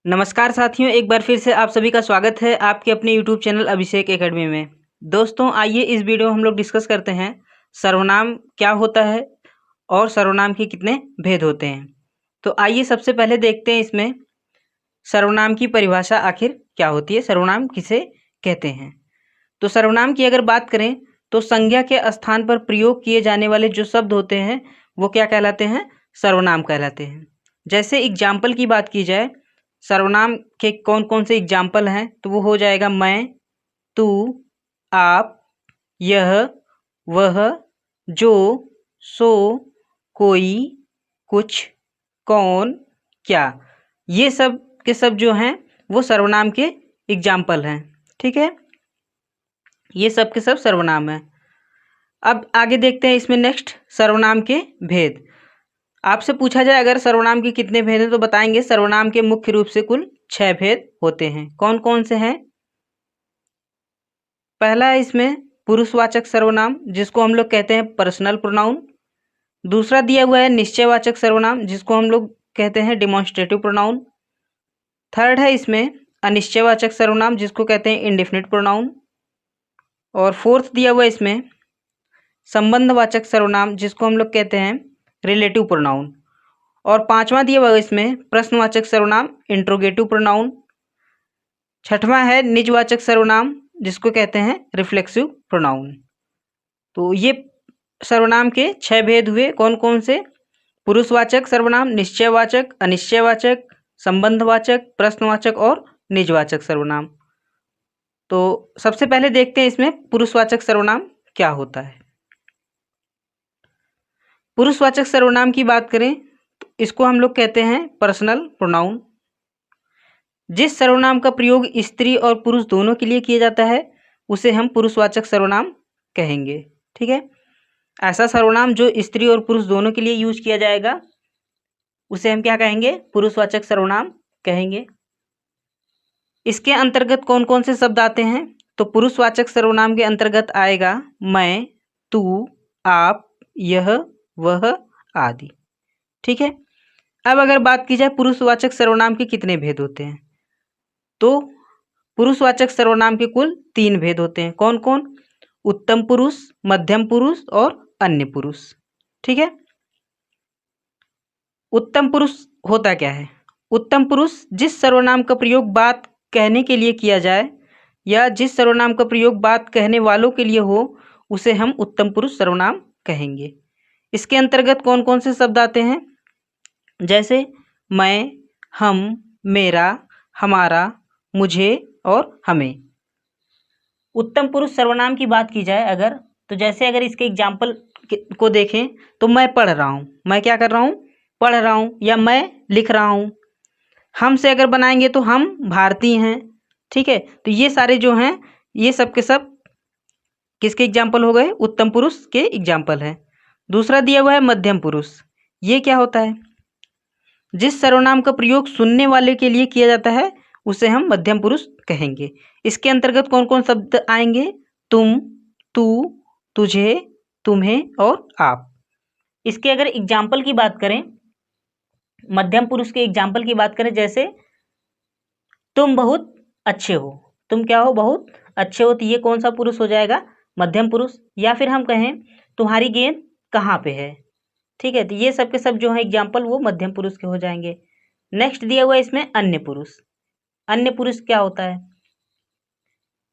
नमस्कार साथियों, एक बार फिर से आप सभी का स्वागत है आपके अपने यूट्यूब चैनल अभिषेक एकेडमी में। दोस्तों आइए इस वीडियो में हम लोग डिस्कस करते हैं सर्वनाम क्या होता है और सर्वनाम के कितने भेद होते हैं। तो आइए सबसे पहले देखते हैं इसमें सर्वनाम की परिभाषा आखिर क्या होती है, सर्वनाम किसे कहते हैं। तो सर्वनाम की अगर बात करें तो संज्ञा के स्थान पर प्रयोग किए जाने वाले जो शब्द होते हैं वो क्या कहलाते हैं, सर्वनाम कहलाते हैं। जैसे एग्जाम्पल की बात की जाए, सर्वनाम के कौन कौन से एग्जाम्पल हैं, तो वो हो जाएगा मैं, तू, आप, यह, वह, जो, सो, कोई, कुछ, कौन, क्या। ये सब के सब जो हैं वो सर्वनाम के एग्जाम्पल हैं। ठीक है, ये सब के सब सर्वनाम हैं। अब आगे देखते हैं इसमें नेक्स्ट सर्वनाम के भेद। आपसे पूछा जाए अगर सर्वनाम के कितने भेद हैं तो बताएंगे सर्वनाम के मुख्य रूप से कुल 6 भेद होते हैं। कौन कौन से हैं? पहला है इसमें पुरुषवाचक सर्वनाम जिसको हम लोग कहते हैं पर्सनल प्रोनाउन। दूसरा दिया हुआ है निश्चयवाचक सर्वनाम जिसको हम लोग कहते हैं डिमॉन्स्ट्रेटिव प्रोनाउन। थर्ड है इसमें अनिश्चयवाचक सर्वनाम जिसको कहते हैं इंडेफिनिट प्रोनाउन। और फोर्थ दिया हुआ है इसमें संबंधवाचक सर्वनाम जिसको हम लोग कहते हैं रिलेटिव प्रोनाउन। और पांचवा दिया हुआ है इसमें प्रश्नवाचक सर्वनाम इंट्रोगेटिव प्रोनाउन। छठवां है निजवाचक सर्वनाम जिसको कहते हैं रिफ्लेक्सिव प्रोनाउन। तो ये सर्वनाम के 6 भेद हुए। कौन कौन से? पुरुषवाचक सर्वनाम, निश्चयवाचक, अनिश्चयवाचक, संबंधवाचक, प्रश्नवाचक और निजवाचक सर्वनाम। तो सबसे पहले देखते हैं इसमें पुरुषवाचक सर्वनाम क्या होता है। पुरुषवाचक सर्वनाम की बात करें तो इसको हम लोग कहते हैं पर्सनल प्रोनाउन। जिस सर्वनाम का प्रयोग स्त्री और पुरुष दोनों के लिए किया जाता है उसे हम पुरुषवाचक सर्वनाम कहेंगे। ठीक है, ऐसा सर्वनाम जो स्त्री और पुरुष दोनों के लिए यूज किया जाएगा उसे हम क्या कहेंगे? पुरुषवाचक सर्वनाम कहेंगे। इसके अंतर्गत कौन कौन से शब्द आते हैं? तो पुरुषवाचक सर्वनाम के अंतर्गत आएगा मैं, तू, आप, यह, वह आदि। ठीक है, अब अगर बात की जाए पुरुषवाचक सर्वनाम के कितने भेद होते हैं, तो पुरुषवाचक सर्वनाम के कुल 3 भेद होते हैं। कौन कौन? उत्तम पुरुष, मध्यम पुरुष और अन्य पुरुष। ठीक है, उत्तम पुरुष होता क्या है? उत्तम पुरुष जिस सर्वनाम का प्रयोग बात कहने के लिए किया जाए या जिस सर्वनाम का प्रयोग बात कहने वालों के लिए हो उसे हम उत्तम पुरुष सर्वनाम कहेंगे। इसके अंतर्गत कौन कौन से शब्द आते हैं? जैसे मैं, हम, मेरा, हमारा, मुझे और हमें। उत्तम पुरुष सर्वनाम की बात की जाए अगर, तो जैसे अगर इसके एग्जाम्पल को देखें तो मैं पढ़ रहा हूँ, मैं क्या कर रहा हूँ? पढ़ रहा हूँ, या मैं लिख रहा हूँ। हम से अगर बनाएंगे तो हम भारतीय हैं। ठीक है, तो ये सारे जो हैं ये सब के सब किसके एग्जाम्पल हो गए? उत्तम पुरुष के एग्जाम्पल हैं। दूसरा दिया हुआ है मध्यम पुरुष। ये क्या होता है? जिस सर्वनाम का प्रयोग सुनने वाले के लिए किया जाता है उसे हम मध्यम पुरुष कहेंगे। इसके अंतर्गत कौन कौन शब्द आएंगे? तुम, तू, तुझे, तुम्हें और आप। इसके अगर एग्जाम्पल की बात करें, मध्यम पुरुष के एग्जाम्पल की बात करें, जैसे तुम बहुत अच्छे हो। तुम क्या हो? बहुत अच्छे हो। तो ये कौन सा पुरुष हो जाएगा? मध्यम पुरुष। या फिर हम कहें तुम्हारी गेंद कहाँ पे है। ठीक है, तो ये सब के सब जो है एग्जाम्पल वो मध्यम पुरुष के हो जाएंगे। नेक्स्ट दिया हुआ है इसमें अन्य पुरुष। अन्य पुरुष क्या होता है?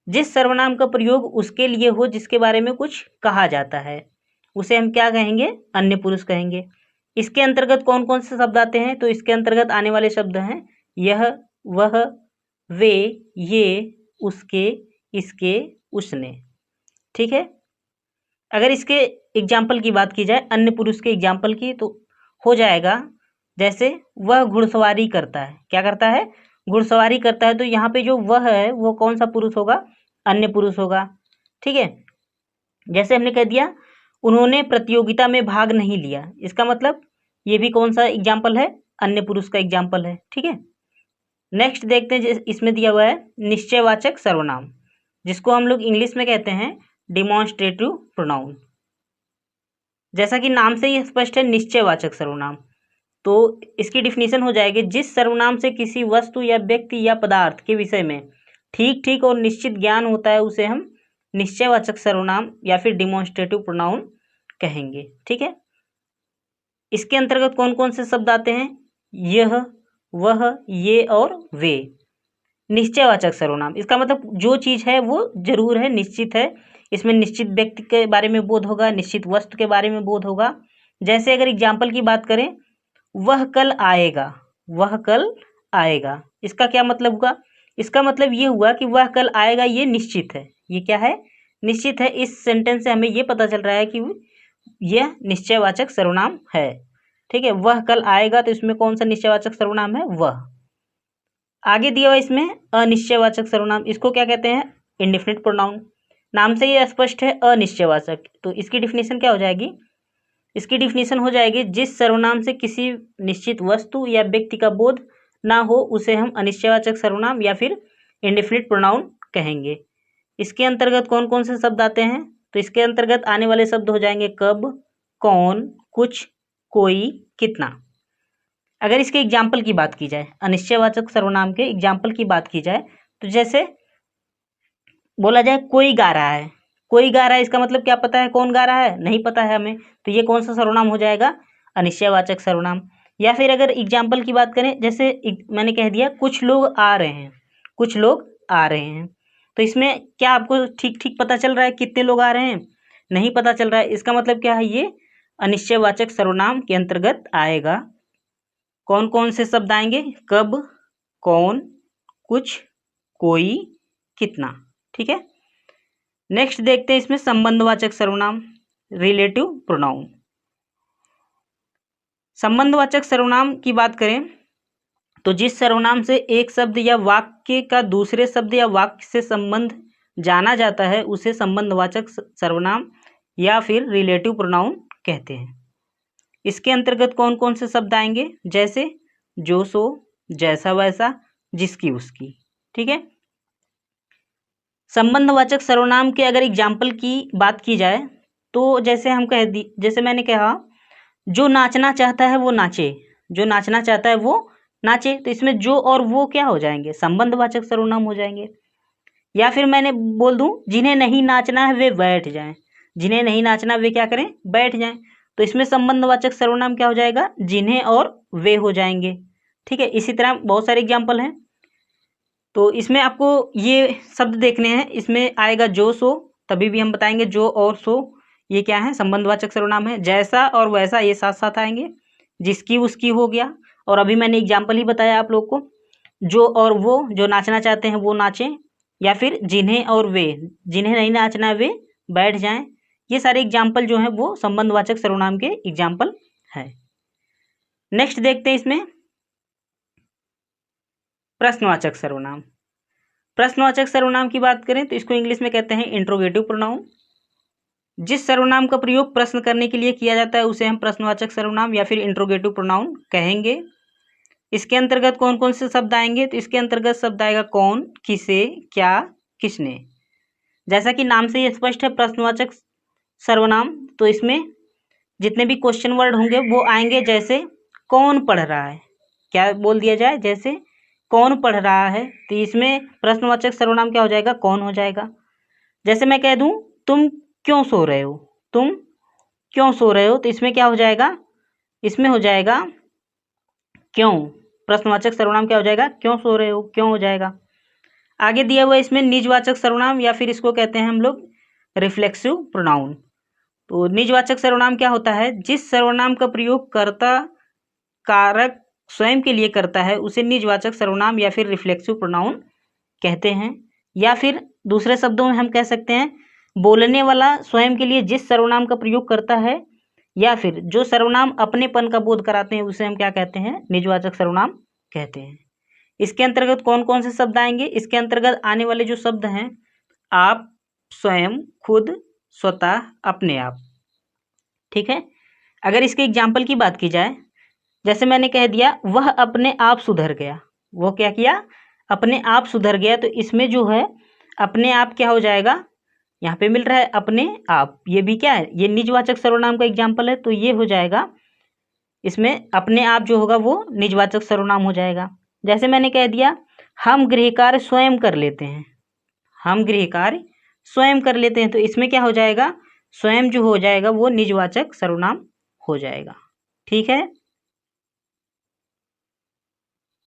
जिस सर्वनाम का प्रयोग उसके लिए हो जिसके बारे में कुछ कहा जाता है उसे हम क्या कहेंगे? अन्य पुरुष कहेंगे। इसके अंतर्गत कौन कौन से शब्द आते हैं? तो इसके अंतर्गत आने वाले शब्द हैं यह, वह, वे, ये, उसके, इसके, उसने। ठीक है, अगर इसके एग्जाम्पल की बात की जाए अन्य पुरुष के एग्जाम्पल की तो हो जाएगा जैसे वह घुड़सवारी करता है। क्या करता है? घुड़सवारी करता है। तो यहाँ पे जो वह है वो कौन सा पुरुष होगा? अन्य पुरुष होगा। ठीक है, जैसे हमने कह दिया उन्होंने प्रतियोगिता में भाग नहीं लिया, इसका मतलब ये भी कौन सा एग्जाम्पल है? अन्य पुरुष का एग्जाम्पल है। ठीक है, नेक्स्ट देखते हैं इसमें दिया हुआ है निश्चयवाचक सर्वनाम जिसको हम लोग इंग्लिश में कहते हैं डिमॉन्स्ट्रेटिव प्रोनाउन। जैसा कि नाम से ही स्पष्ट है निश्चयवाचक सर्वनाम। तो इसकी डिफिनीशन हो जाएगी, जिस सर्वनाम से किसी वस्तु या व्यक्ति या पदार्थ के विषय में ठीक ठीक और निश्चित ज्ञान होता है उसे हम निश्चयवाचक सर्वनाम या फिर डिमॉन्स्ट्रेटिव प्रोनाउन कहेंगे। ठीक है, इसके अंतर्गत कौन कौन से शब्द आते हैं? यह, वह, ये और वे। निश्चयवाचक सर्वनाम, इसका मतलब जो चीज है वो जरूर है, निश्चित है। इसमें निश्चित व्यक्ति के बारे में बोध होगा, निश्चित वस्तु के बारे में बोध होगा। जैसे अगर एग्जाम्पल की बात करें, वह कल आएगा, वह कल आएगा, इसका क्या मतलब हुआ? इसका मतलब ये हुआ कि वह कल आएगा, ये निश्चित है। ये क्या है? निश्चित है। इस सेंटेंस से हमें ये पता चल रहा है कि यह निश्चयवाचक सर्वनाम है। ठीक है, वह कल आएगा, तो इसमें कौन सा निश्चयवाचक सर्वनाम है? वह। आगे दिया हुआ इसमें अनिश्चयवाचक सर्वनाम, इसको क्या कहते हैं? Indefinite pronoun. नाम से ये स्पष्ट है अनिश्चयवाचक, तो इसकी डिफिनीशन क्या हो जाएगी? इसकी डिफिनीशन हो जाएगी, जिस सर्वनाम से किसी निश्चित वस्तु या व्यक्ति का बोध ना हो उसे हम अनिश्चयवाचक सर्वनाम या फिर इंडेफिनिट प्रोनाउन कहेंगे। इसके अंतर्गत कौन कौन से शब्द आते हैं? तो इसके अंतर्गत आने वाले शब्द हो जाएंगे कब, कौन, कुछ, कोई, कितना। अगर इसके एग्जाम्पल की बात की जाए, अनिश्चयवाचक सर्वनाम के एग्जाम्पल की बात की जाए, तो जैसे बोला जाए कोई गा रहा है, कोई गा रहा है, इसका मतलब क्या पता है कौन गा रहा है? नहीं पता है हमें, तो ये कौन सा सर्वनाम हो जाएगा? अनिश्चयवाचक सर्वनाम। या फिर अगर एग्जाम्पल की बात करें, जैसे मैंने कह दिया कुछ लोग आ रहे हैं, कुछ लोग आ रहे हैं, तो इसमें क्या आपको ठीक ठीक पता चल रहा है कितने लोग आ रहे हैं? नहीं पता चल रहा है। इसका मतलब क्या है? ये अनिश्चयवाचक सर्वनाम के अंतर्गत आएगा। कौन कौन से शब्द आएंगे? कब, कौन, कुछ, कोई, कितना। ठीक है, नेक्स्ट देखते हैं इसमें संबंधवाचक सर्वनाम, रिलेटिव प्रोनाउन। संबंधवाचक सर्वनाम की बात करें तो जिस सर्वनाम से एक शब्द या वाक्य का दूसरे शब्द या वाक्य से संबंध जाना जाता है उसे संबंधवाचक सर्वनाम या फिर रिलेटिव प्रोनाउन कहते हैं। इसके अंतर्गत कौन कौन से शब्द आएंगे? जैसे जो सो, जैसा वैसा, जिसकी उसकी। ठीक है, संबंधवाचक सर्वनाम के अगर एग्जाम्पल की बात की जाए तो जैसे मैंने कहा, जो नाचना चाहता है वो नाचे, जो नाचना चाहता है वो नाचे, तो इसमें जो और वो क्या हो जाएंगे? संबंधवाचक सर्वनाम हो जाएंगे। या फिर मैंने बोल दूं, जिन्हें नहीं नाचना है वे बैठ जाएं, जिन्हें नहीं नाचना वे क्या करें? बैठ जाएं, तो इसमें संबंधवाचक सर्वनाम क्या हो जाएगा? जिन्हें और वे हो जाएंगे। ठीक है, इसी तरह बहुत सारे एग्जाम्पल हैं, तो इसमें आपको ये शब्द देखने हैं। इसमें आएगा जो सो, तभी भी हम बताएंगे जो और सो ये क्या है? संबंधवाचक सर्वनाम है। जैसा और वैसा ये साथ साथ आएंगे। जिसकी उसकी हो गया, और अभी मैंने एग्जाम्पल ही बताया आप लोग को, जो और वो, जो नाचना चाहते हैं वो नाचें, या फिर जिन्हें और वे, जिन्हें नहीं नाचना वे बैठ जाएं। ये सारे एग्जाम्पल जो हैं वो संबंधवाचक सर्वनाम के एग्जाम्पल है। नेक्स्ट देखते हैं इसमें प्रश्नवाचक सर्वनाम। प्रश्नवाचक सर्वनाम की बात करें तो इसको इंग्लिश में कहते हैं इंट्रोगेटिव प्रोनाउन। जिस सर्वनाम का प्रयोग प्रश्न करने के लिए किया जाता है उसे हम प्रश्नवाचक सर्वनाम या फिर इंट्रोगेटिव प्रोनाउन कहेंगे। इसके अंतर्गत कौन कौन से शब्द आएंगे? तो इसके अंतर्गत शब्द आएगा कौन, किसे, क्या, किसने। जैसा कि नाम से ही स्पष्ट है प्रश्नवाचक सर्वनाम, तो इसमें जितने भी क्वेश्चन वर्ड होंगे वो आएंगे। जैसे कौन पढ़ रहा है, क्या बोल दिया जाए? जैसे कौन पढ़ रहा है, तो इसमें प्रश्नवाचक सर्वनाम क्या हो जाएगा? कौन हो जाएगा। जैसे मैं कह दूं तुम क्यों सो रहे हो, तुम क्यों सो रहे हो, तो इसमें क्या हो जाएगा? इसमें हो जाएगा क्यों। प्रश्नवाचक सर्वनाम क्या हो जाएगा? क्यों सो रहे हो, क्यों हो जाएगा। आगे दिया हुआ इसमें निजवाचक सर्वनाम या फिर इसको कहते हैं हम लोग रिफ्लेक्सिव प्रोनाउन। तो निजवाचक सर्वनाम क्या होता है? जिस सर्वनाम का प्रयोग कर्ता कारक स्वयं के लिए करता है उसे निजवाचक सर्वनाम या फिर रिफ्लेक्सिव प्रोनाउन कहते हैं। या फिर दूसरे शब्दों में हम कह सकते हैं बोलने वाला स्वयं के लिए जिस सर्वनाम का प्रयोग करता है या फिर जो सर्वनाम अपनेपन का बोध कराते हैं उसे हम क्या कहते हैं? निजवाचक सर्वनाम कहते हैं। इसके अंतर्गत कौन कौन से शब्द आएंगे? इसके अंतर्गत आने वाले जो शब्द हैं आप, स्वयं, खुद, स्वतः, अपने आप। ठीक है, अगर इसके एग्जाम्पल की बात की जाए, जैसे मैंने कह दिया वह अपने आप सुधर गया, वो क्या किया? अपने आप सुधर गया, तो इसमें जो है अपने आप क्या हो जाएगा? यहाँ पे मिल रहा है अपने आप, ये भी क्या है? ये निजवाचक सर्वनाम का एग्जाम्पल है, तो ये हो जाएगा इसमें अपने आप जो होगा वो निजवाचक सर्वनाम हो जाएगा। जैसे मैंने कह दिया हम गृह कार्य स्वयं कर लेते हैं, हम गृह कार्य स्वयं कर लेते हैं, तो इसमें क्या हो जाएगा, स्वयं जो हो जाएगा वो निजवाचक सर्वनाम हो जाएगा। ठीक है।